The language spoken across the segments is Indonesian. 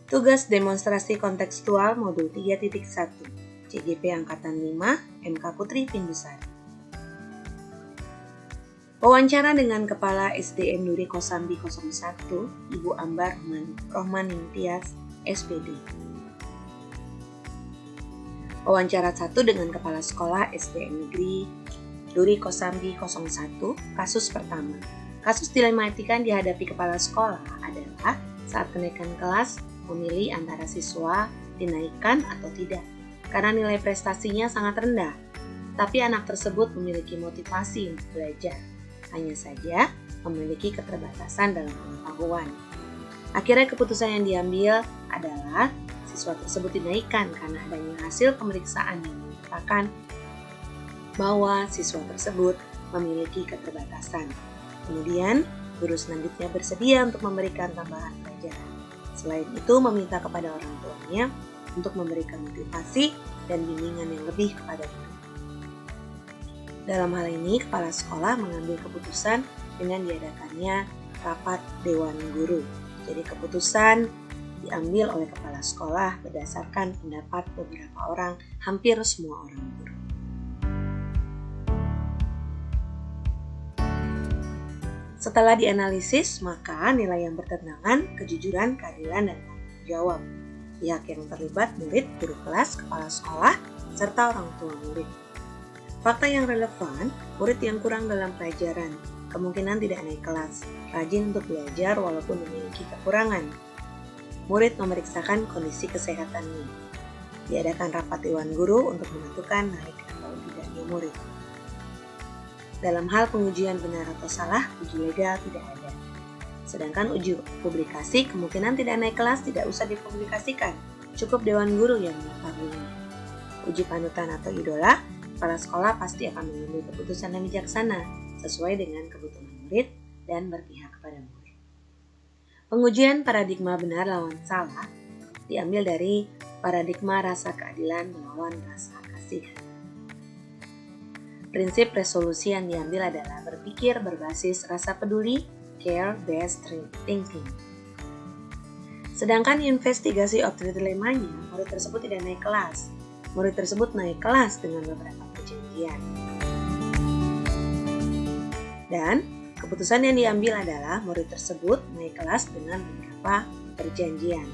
Tugas demonstrasi kontekstual modul 3.1 CGP Angkatan 5 MK Putri Pindusari. Wawancara dengan Kepala SDN Nuri Kosambi 01 Ibu Ambar Rohmaning Tias SPD. Wawancara 1 dengan Kepala Sekolah SDN Negeri Nuri Kosambi 01 kasus pertama. Kasus dilematikan dihadapi kepala sekolah adalah saat kenaikan kelas memilih antara siswa dinaikkan atau tidak, karena nilai prestasinya sangat rendah, tapi anak tersebut memiliki motivasi untuk belajar, hanya saja memiliki keterbatasan dalam pengetahuan. Akhirnya keputusan yang diambil adalah siswa tersebut dinaikkan karena adanya hasil pemeriksaan yang menyatakan bahwa siswa tersebut memiliki keterbatasan. Kemudian, guru selanjutnya bersedia untuk memberikan tambahan pelajaran. Selain itu, meminta kepada orang tuanya untuk memberikan motivasi dan bimbingan yang lebih kepada murid. Dalam hal ini, kepala sekolah mengambil keputusan dengan diadakannya rapat dewan guru. Jadi keputusan diambil oleh kepala sekolah berdasarkan pendapat beberapa orang, hampir semua orang guru. Setelah dianalisis, maka nilai yang bertentangan, kejujuran, keadilan, dan tanggung jawab. Pihak yang terlibat murid, guru kelas, kepala sekolah, serta orang tua murid. Fakta yang relevan, murid yang kurang dalam pelajaran, kemungkinan tidak naik kelas, rajin untuk belajar walaupun memiliki kekurangan. Murid memeriksakan kondisi kesehatannya. Diadakan rapat dewan guru untuk menentukan naik atau tidaknya murid. Dalam hal pengujian benar atau salah, uji legal tidak ada. Sedangkan uji publikasi kemungkinan tidak naik kelas tidak usah dipublikasikan, cukup dewan guru yang mengetahuinya. Uji panutan atau idola, kepala sekolah pasti akan mengambil keputusan yang bijaksana sesuai dengan kebutuhan murid dan berpihak kepada murid. Pengujian paradigma benar lawan salah diambil dari paradigma rasa keadilan melawan rasa kasihan. Prinsip resolusi yang diambil adalah berpikir berbasis rasa peduli, care-based thinking. Sedangkan investigasi objek dilemanya, murid tersebut tidak naik kelas. Murid tersebut naik kelas dengan beberapa perjanjian. Dan keputusan yang diambil adalah murid tersebut naik kelas dengan beberapa perjanjian.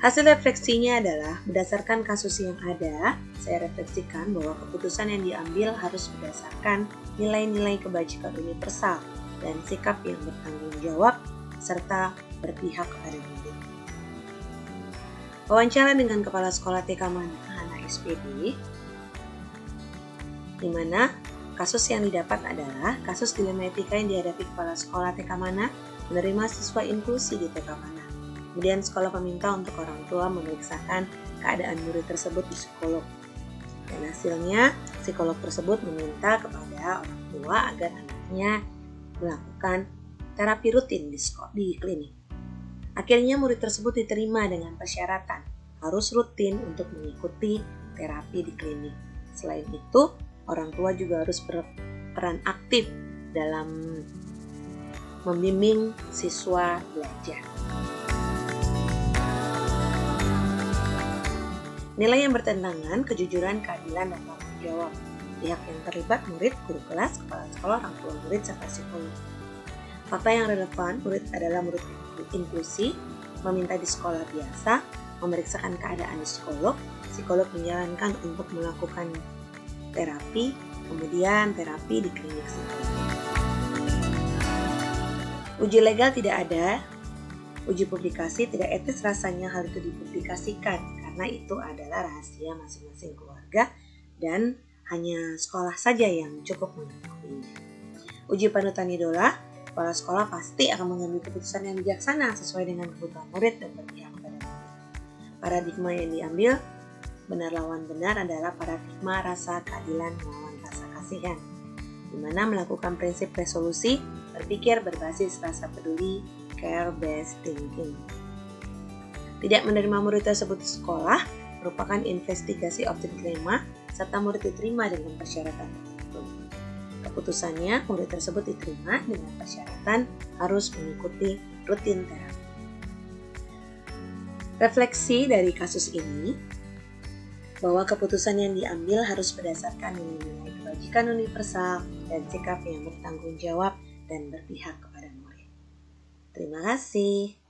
Hasil refleksinya adalah berdasarkan kasus yang ada, saya refleksikan bahwa keputusan yang diambil harus berdasarkan nilai-nilai kebajikan universal dan sikap yang bertanggung jawab serta berpihak kepada murid. Wawancara dengan Kepala Sekolah TK Hana SPD, di mana kasus yang didapat adalah kasus dilematika yang dihadapi Kepala Sekolah TK Mana menerima siswa inklusi di TK Mana. Kemudian sekolah meminta untuk orang tua memeriksakan keadaan murid tersebut di psikolog. Dan hasilnya, psikolog tersebut meminta kepada orang tua agar anaknya melakukan terapi rutin di klinik. Akhirnya murid tersebut diterima dengan persyaratan harus rutin untuk mengikuti terapi di klinik. Selain itu, orang tua juga harus berperan aktif dalam membimbing siswa belajar. Nilai yang bertentangan, kejujuran, keadilan, dan tanggung jawab. Pihak yang terlibat murid, guru kelas, kepala sekolah, orang tua murid, serta psikolog. Fakta yang relevan, murid adalah murid inklusi, meminta di sekolah biasa, memeriksakan keadaan di psikolog menyarankan untuk melakukan terapi, kemudian terapi di klinik psikolog. Uji legal tidak ada, uji publikasi tidak etis rasanya hal itu dipublikasikan, karena itu adalah rahasia masing-masing keluarga dan hanya sekolah saja yang cukup mengetahuinya. Uji panutan idola, kepala sekolah pasti akan mengambil keputusan yang bijaksana sesuai dengan kebutuhan murid dan berpihak kepada murid. Paradigma yang diambil benar lawan benar adalah paradigma rasa keadilan melawan rasa kasihan, di mana melakukan prinsip resolusi, berpikir berbasis rasa peduli, care-based thinking. Tidak menerima murid tersebut di sekolah merupakan investigasi objek dilema serta murid diterima dengan persyaratan tertentu. Keputusannya, murid tersebut diterima dengan persyaratan harus mengikuti rutin terapi. Refleksi dari kasus ini, bahwa keputusan yang diambil harus berdasarkan nilai-nilai kebajikan universal dan sikap yang bertanggung jawab dan berpihak kepada murid. Terima kasih.